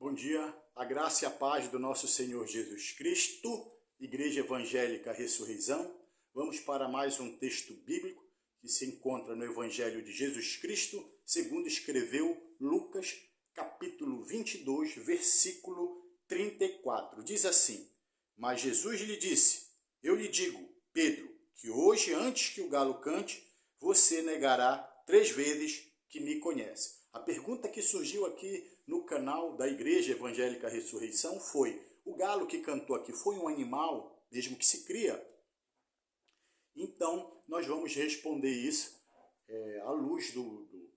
Bom dia, a graça e a paz do nosso Senhor Jesus Cristo, Igreja Evangélica Ressurreição. Vamos para mais um texto bíblico que se encontra no Evangelho de Jesus Cristo, segundo escreveu Lucas, capítulo 22, versículo 34. Diz assim: Mas Jesus lhe disse: Eu lhe digo, Pedro, que hoje, antes que o galo cante, você negará 3 vezes que me conhece. A pergunta que surgiu aqui no canal da Igreja Evangélica Ressurreição foi: o galo que cantou aqui foi um animal, mesmo que se cria? Então, nós vamos responder isso à luz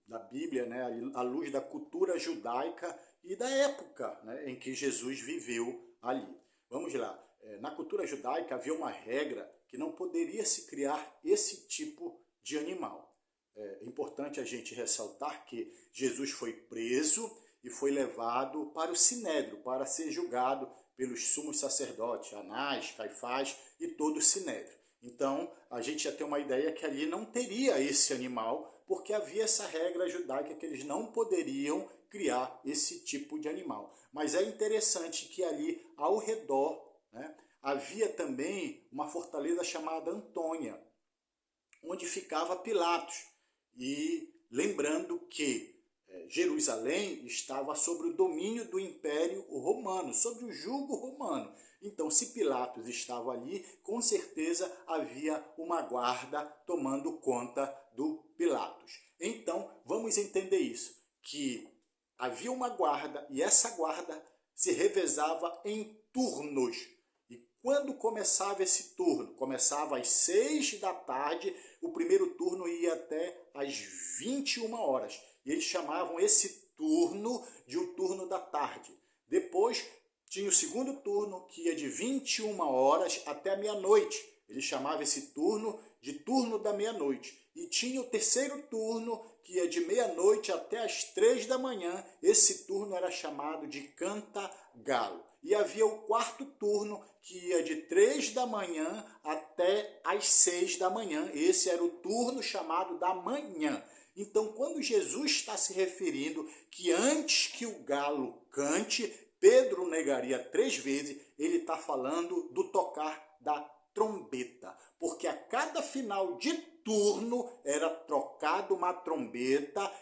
da Bíblia, né? À luz da cultura judaica e da época, né, em que Jesus viveu ali. Vamos lá. Na cultura judaica havia uma regra que não poderia se criar esse tipo de animal. É importante a gente ressaltar que Jesus foi preso e foi levado para o Sinédrio, para ser julgado pelos sumos sacerdotes, Anás, Caifás e todo o Sinédrio. Então, a gente já tem uma ideia que ali não teria esse animal, porque havia essa regra judaica que eles não poderiam criar esse tipo de animal. Mas é interessante que ali, ao redor, né, havia também uma fortaleza chamada Antônia, onde ficava Pilatos. E lembrando que Jerusalém estava sob o domínio do Império Romano, sob o jugo romano. Então, se Pilatos estava ali, com certeza havia uma guarda tomando conta do Pilatos. Então, vamos entender isso, que havia uma guarda e essa guarda se revezava em turnos. E quando começava esse turno? Começava às 6 da tarde, o primeiro turno ia até às 21 horas. E eles chamavam esse turno de o turno da tarde. Depois tinha o segundo turno, que ia de 21 horas até a meia-noite. Eles chamavam esse turno de turno da meia-noite. E tinha o terceiro turno, que ia de meia-noite até as 3 da manhã. Esse turno era chamado de canta-galo. E havia o quarto turno, que ia de 3 da manhã até as 6 da manhã. Esse era o turno chamado da manhã. Então, quando Jesus está se referindo que antes que o galo cante, Pedro negaria 3 vezes, ele está falando do tocar da trombeta. Porque a cada final de turno era trocado uma trombeta,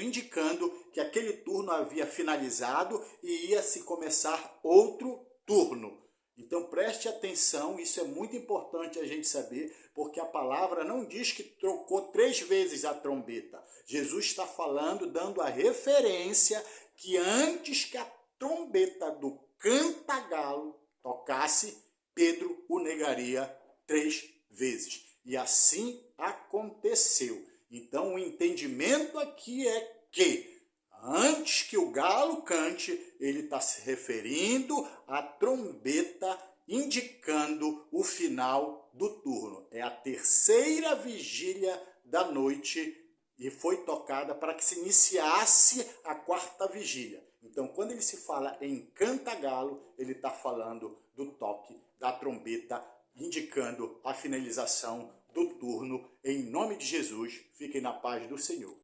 indicando que aquele turno havia finalizado e ia se começar outro turno. Então preste atenção, isso é muito importante a gente saber, porque a palavra não diz que trocou 3 vezes a trombeta. Jesus está falando, dando a referência que antes que a trombeta do canta-galo tocasse, Pedro o negaria 3 vezes. E assim aconteceu. Então o entendimento aqui é que antes que o galo cante, ele está se referindo à trombeta indicando o final do turno. É a terceira vigília da noite e foi tocada para que se iniciasse a quarta vigília. Então, quando ele se fala em canta-galo, ele está falando do toque da trombeta, indicando a finalização do turno. Em nome de Jesus, fiquem na paz do Senhor.